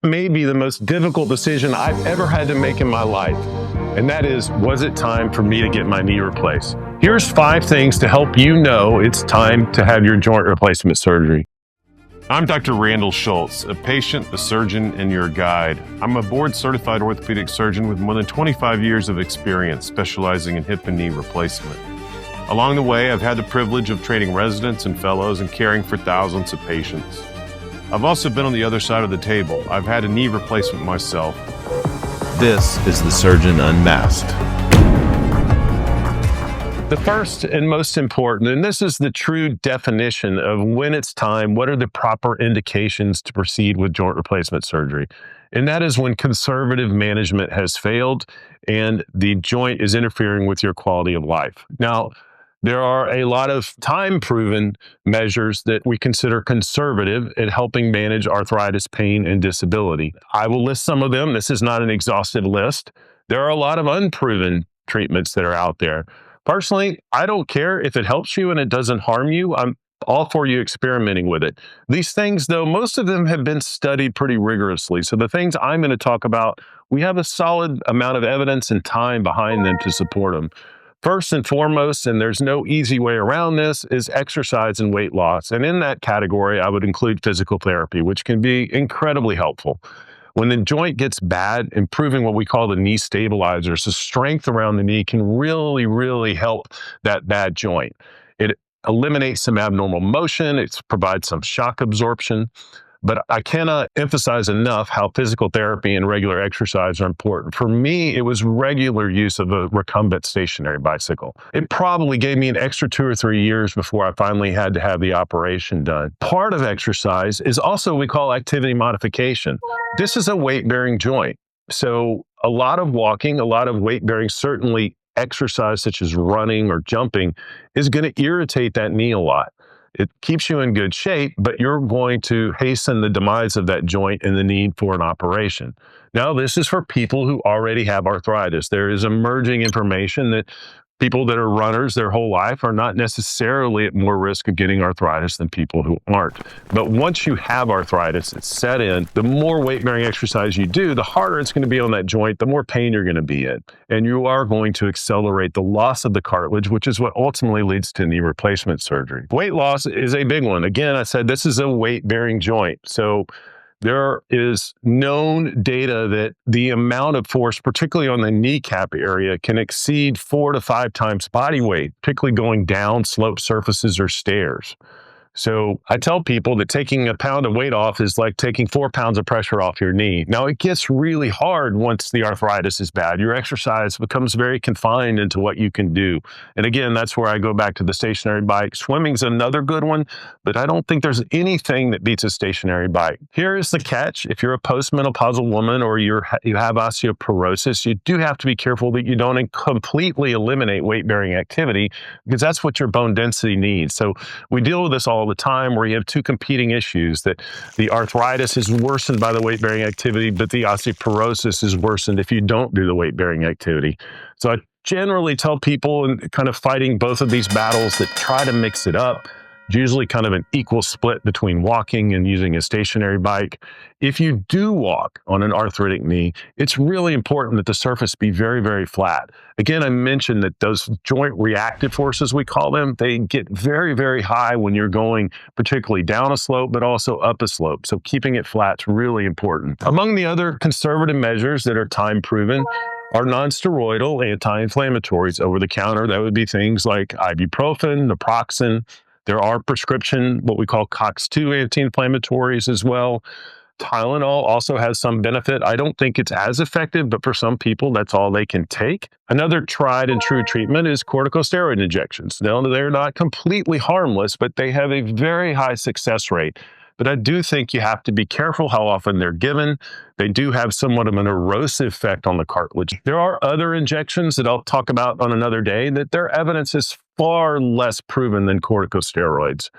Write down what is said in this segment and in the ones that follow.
may be the most difficult decision I've ever had to make in my life. And that is, was it time for me to get my knee replaced? Here's 5 things to help you know it's time to have your joint replacement surgery. I'm Dr. Randall Schultz, a patient, a surgeon, and your guide. I'm a board-certified orthopedic surgeon with more than 25 years of experience specializing in hip and knee replacement. Along the way, I've had the privilege of training residents and fellows and caring for thousands of patients. I've also been on the other side of the table. I've had a knee replacement myself. This is the Surgeon Unmasked. The first and most important, and this is the true definition of when it's time, what are the proper indications to proceed with joint replacement surgery? And that is when conservative management has failed and the joint is interfering with your quality of life. Now, there are a lot of time-proven measures that we consider conservative at helping manage arthritis, pain, and disability. I will list some of them. This is not an exhaustive list. There are a lot of unproven treatments that are out there. Personally, I don't care if it helps you and it doesn't harm you. I'm all for you experimenting with it. These things, though, most of them have been studied pretty rigorously. So the things I'm going to talk about, we have a solid amount of evidence and time behind them to support them. First and foremost, and there's no easy way around this, is exercise and weight loss. And in that category, I would include physical therapy, which can be incredibly helpful. When the joint gets bad, improving what we call the knee stabilizers, the strength around the knee can really, really help that bad joint. It eliminates some abnormal motion, it provides some shock absorption. But I cannot emphasize enough how physical therapy and regular exercise are important. For me, it was regular use of a recumbent stationary bicycle. It probably gave me an extra 2 or 3 years before I finally had to have the operation done. Part of exercise is also what we call activity modification. This is a weight-bearing joint. So a lot of walking, a lot of weight-bearing, certainly exercise such as running or jumping, is going to irritate that knee a lot. It keeps you in good shape, but you're going to hasten the demise of that joint and the need for an operation. Now, this is for people who already have arthritis. There is emerging information that people that are runners their whole life are not necessarily at more risk of getting arthritis than people who aren't. But once you have arthritis, it's set in, the more weight-bearing exercise you do, the harder it's going to be on that joint, the more pain you're going to be in. And you are going to accelerate the loss of the cartilage, which is what ultimately leads to knee replacement surgery. Weight loss is a big one. Again, I said this is a weight-bearing joint. So there is known data that the amount of force, particularly on the kneecap area, can exceed 4 to 5 times body weight, particularly going down slope surfaces or stairs. So I tell people that taking a pound of weight off is like taking 4 pounds of pressure off your knee. Now, it gets really hard once the arthritis is bad. Your exercise becomes very confined into what you can do. And again, that's where I go back to the stationary bike. Swimming's another good one, but I don't think there's anything that beats a stationary bike. Here is the catch. If you're a postmenopausal woman or you have osteoporosis, you do have to be careful that you don't completely eliminate weight-bearing activity, because that's what your bone density needs. So we deal with this all the time, where you have 2 competing issues, that the arthritis is worsened by the weight-bearing activity, but the osteoporosis is worsened if you don't do the weight-bearing activity. So I generally tell people, and kind of fighting both of these battles, that try to mix it up. Usually kind of an equal split between walking and using a stationary bike. If you do walk on an arthritic knee, it's really important that the surface be very, very flat. Again, I mentioned that those joint reactive forces, we call them, they get very, very high when you're going particularly down a slope, but also up a slope. So keeping it flat is really important. Among the other conservative measures that are time-proven are non-steroidal anti-inflammatories over the counter. That would be things like ibuprofen, naproxen. There are prescription, what we call COX-2 anti-inflammatories as well. Tylenol also has some benefit. I don't think it's as effective, but for some people, that's all they can take. Another tried and true treatment is corticosteroid injections. Now, they're not completely harmless, but they have a very high success rate. But I do think you have to be careful how often they're given. They do have somewhat of an erosive effect on the cartilage. There are other injections that I'll talk about on another day that their evidence is far less proven than corticosteroids.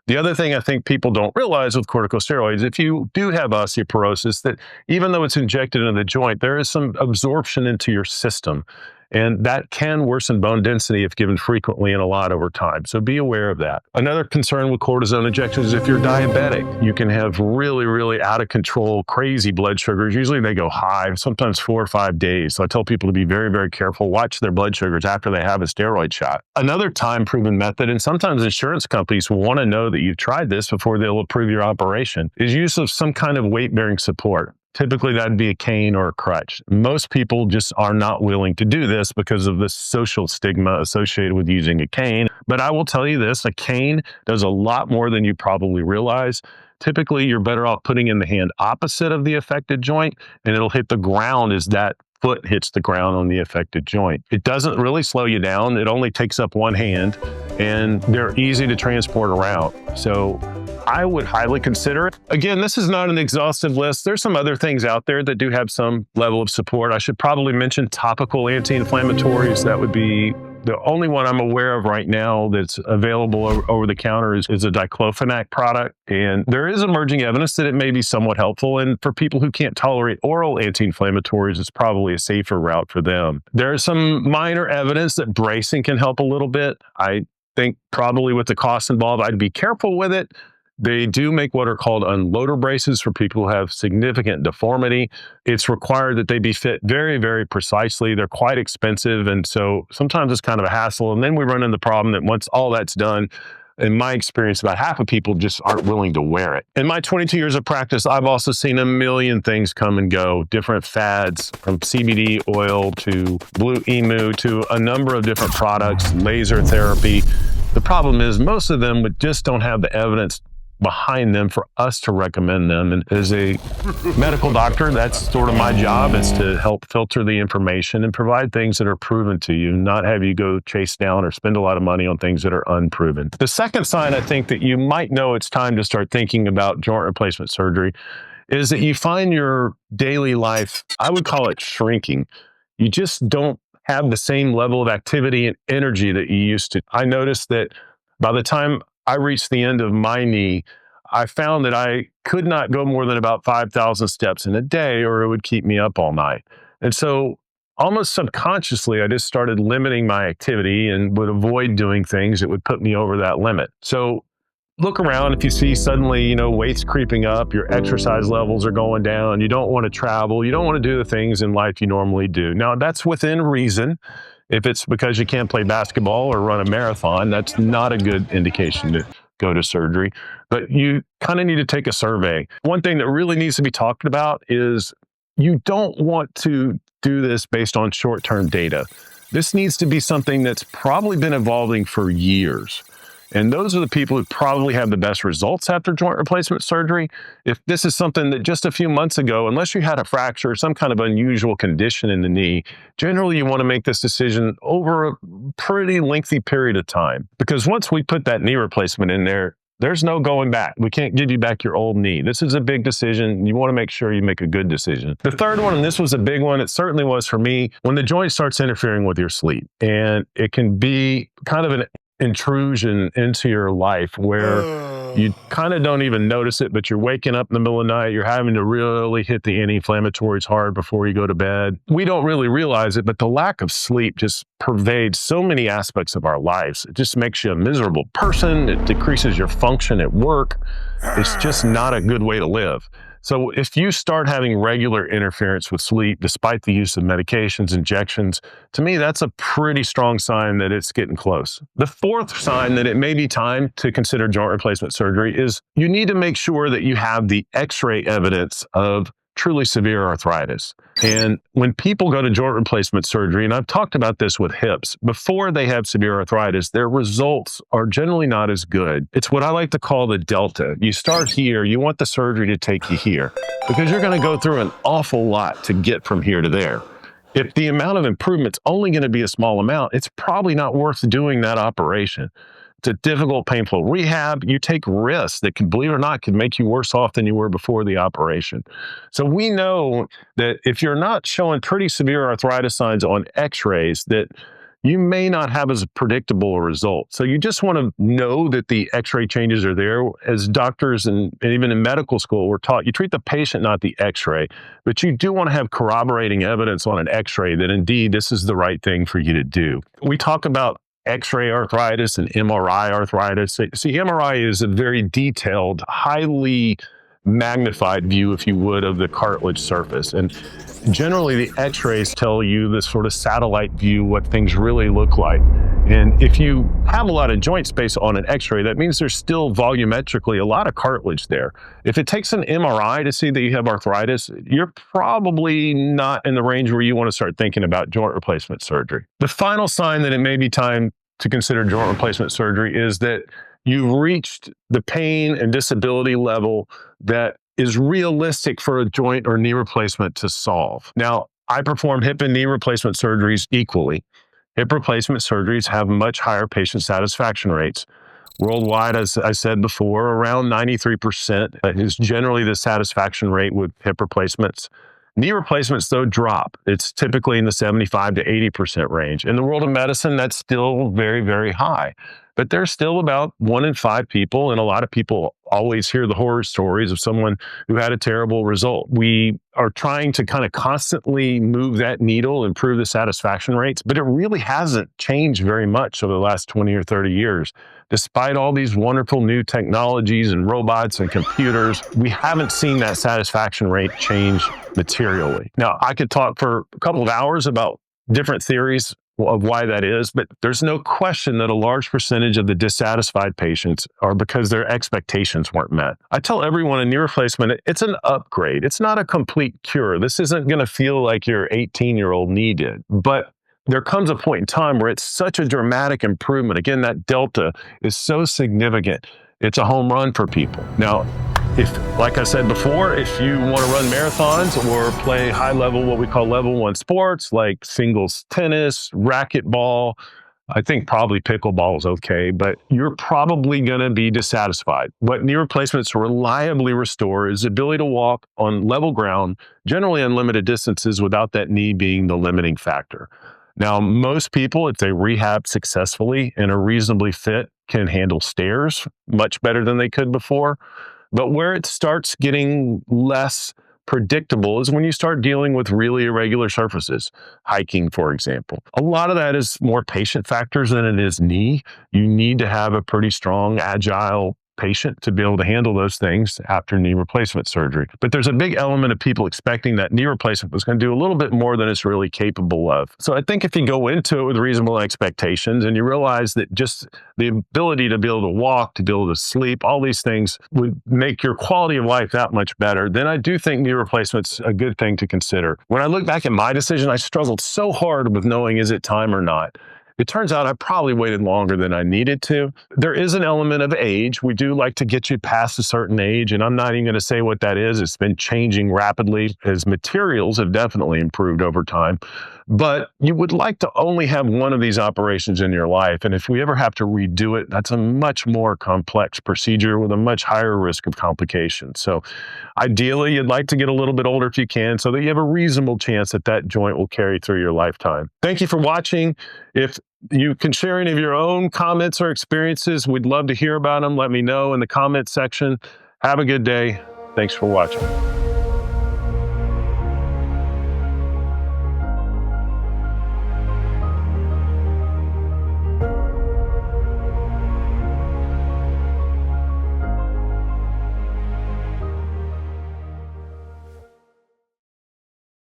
The other thing I think people don't realize with corticosteroids, if you do have osteoporosis, that even though it's injected into the joint, there is some absorption into your system. And that can worsen bone density if given frequently and a lot over time. So be aware of that. Another concern with cortisone injections is if you're diabetic, you can have really, really out of control, crazy blood sugars. Usually they go high, sometimes 4 or 5 days. So I tell people to be very, very careful. Watch their blood sugars after they have a steroid shot. Another time-proven method, and sometimes insurance companies want to know that you've tried this before they'll approve your operation, is use of some kind of weight-bearing support. Typically, that'd be a cane or a crutch. Most people just are not willing to do this because of the social stigma associated with using a cane. But I will tell you this, a cane does a lot more than you probably realize. Typically, you're better off putting in the hand opposite of the affected joint, and it'll hit the ground as that foot hits the ground on the affected joint. It doesn't really slow you down. It only takes up one hand, and they're easy to transport around. So I would highly consider it. Again, this is not an exhaustive list. There's some other things out there that do have some level of support. I should probably mention topical anti-inflammatories. That would be the only one I'm aware of right now that's available over the counter is a diclofenac product. And there is emerging evidence that it may be somewhat helpful. And for people who can't tolerate oral anti-inflammatories, it's probably a safer route for them. There is some minor evidence that bracing can help a little bit. I think probably with the cost involved, I'd be careful with it. They do make what are called unloader braces for people who have significant deformity. It's required that they be fit very, very precisely. They're quite expensive, and so sometimes it's kind of a hassle. And then we run into the problem that once all that's done, in my experience, about half of people just aren't willing to wear it. In my 22 years of practice, I've also seen a million things come and go, different fads from CBD oil to Blue Emu to a number of different products, laser therapy. The problem is most of them just don't have the evidence behind them for us to recommend them. And as a medical doctor, that's sort of my job, is to help filter the information and provide things that are proven to you, not have you go chase down or spend a lot of money on things that are unproven. The second sign I think that you might know it's time to start thinking about joint replacement surgery is that you find your daily life, I would call it shrinking. You just don't have the same level of activity and energy that you used to. I noticed that by the time I reached the end of my knee, I found that I could not go more than about 5,000 steps in a day, or it would keep me up all night. And so almost subconsciously, I just started limiting my activity and would avoid doing things that would put me over that limit. So look around. If you see suddenly, weight's creeping up, your exercise levels are going down, you don't want to travel, you don't want to do the things in life you normally do. Now, that's within reason. If it's because you can't play basketball or run a marathon, that's not a good indication to go to surgery. But you kind of need to take a survey. One thing that really needs to be talked about is you don't want to do this based on short-term data. This needs to be something that's probably been evolving for years. And those are the people who probably have the best results after joint replacement surgery. If this is something that just a few months ago, unless you had a fracture or some kind of unusual condition in the knee, generally you want to make this decision over a pretty lengthy period of time. Because once we put that knee replacement in there, there's no going back. We can't give you back your old knee. This is a big decision. You want to make sure you make a good decision. The third one, and this was a big one, it certainly was for me, when the joint starts interfering with your sleep. And it can be kind of an intrusion into your life where you kind of don't even notice it, but you're waking up in the middle of the night, you're having to really hit the anti-inflammatories hard before you go to bed. We don't really realize it, but the lack of sleep just pervades so many aspects of our lives. It just makes you a miserable person. It decreases your function at work. It's just not a good way to live. So if you start having regular interference with sleep, despite the use of medications, injections, to me, that's a pretty strong sign that it's getting close. The fourth sign that it may be time to consider joint replacement surgery is you need to make sure that you have the X-ray evidence of truly severe arthritis. And when people go to joint replacement surgery, and I've talked about this with hips, before they have severe arthritis, their results are generally not as good. It's what I like to call the delta. You start here, you want the surgery to take you here, because you're going to go through an awful lot to get from here to there. If the amount of improvement's only going to be a small amount, it's probably not worth doing that operation. It's a difficult, painful rehab. You take risks that can, believe it or not, can make you worse off than you were before the operation. So we know that if you're not showing pretty severe arthritis signs on x-rays, that you may not have as predictable a result. So you just want to know that the x-ray changes are there. As doctors and even in medical school, we're taught you treat the patient, not the x-ray. But you do want to have corroborating evidence on an x-ray that indeed this is the right thing for you to do. We talk about X-ray arthritis and MRI arthritis. See, MRI is a very detailed, highly magnified view, if you would, of the cartilage surface. And generally, the X-rays tell you this sort of satellite view, what things really look like. And if you have a lot of joint space on an X-ray, that means there's still volumetrically a lot of cartilage there. If it takes an MRI to see that you have arthritis, you're probably not in the range where you want to start thinking about joint replacement surgery. The final sign that it may be time to consider joint replacement surgery is that you've reached the pain and disability level that is realistic for a joint or knee replacement to solve. Now, I perform hip and knee replacement surgeries equally. Hip replacement surgeries have much higher patient satisfaction rates. Worldwide, as I said before, around 93% is generally the satisfaction rate with hip replacements. Knee replacements, though, drop. It's typically in the 75 to 80% range. In the world of medicine, that's still very, very high. But there's still about 1 in 5 people, and a lot of people always hear the horror stories of someone who had a terrible result. We are trying to kind of constantly move that needle, improve the satisfaction rates, but it really hasn't changed very much over the last 20 or 30 years. Despite all these wonderful new technologies and robots and computers, we haven't seen that satisfaction rate change materially. Now, I could talk for a couple of hours about different theories of why that is, but there's no question that a large percentage of the dissatisfied patients are because their expectations weren't met. I tell everyone in knee replacement, it's an upgrade. It's not a complete cure. This isn't going to feel like your 18-year-old knee did, but there comes a point in time where it's such a dramatic improvement. Again, that delta is so significant. It's a home run for people. Now, if, like I said before, if you want to run marathons or play high level, what we call level 1 sports, like singles tennis, racquetball, I think probably pickleball is okay, but you're probably going to be dissatisfied. What knee replacements reliably restore is the ability to walk on level ground, generally unlimited distances, without that knee being the limiting factor. Now, most people, if they rehab successfully and are reasonably fit, can handle stairs much better than they could before. But where it starts getting less predictable is when you start dealing with really irregular surfaces, hiking, for example. A lot of that is more patient factors than it is knee. You need to have a pretty strong, agile patient to be able to handle those things after knee replacement surgery. But there's a big element of people expecting that knee replacement was going to do a little bit more than it's really capable of. So I think if you go into it with reasonable expectations and you realize that just the ability to be able to walk, to be able to sleep, all these things would make your quality of life that much better, then I do think knee replacement's a good thing to consider. When I look back at my decision, I struggled so hard with knowing, is it time or not? It turns out I probably waited longer than I needed to. There is an element of age. We do like to get you past a certain age, and I'm not even going to say what that is. It's been changing rapidly as materials have definitely improved over time. But you would like to only have one of these operations in your life. And if we ever have to redo it, that's a much more complex procedure with a much higher risk of complications. So ideally, you'd like to get a little bit older if you can so that you have a reasonable chance that that joint will carry through your lifetime. Thank you for watching. If you can share any of your own comments or experiences, we'd love to hear about them. Let me know in the comments section. Have a good day. Thanks for watching.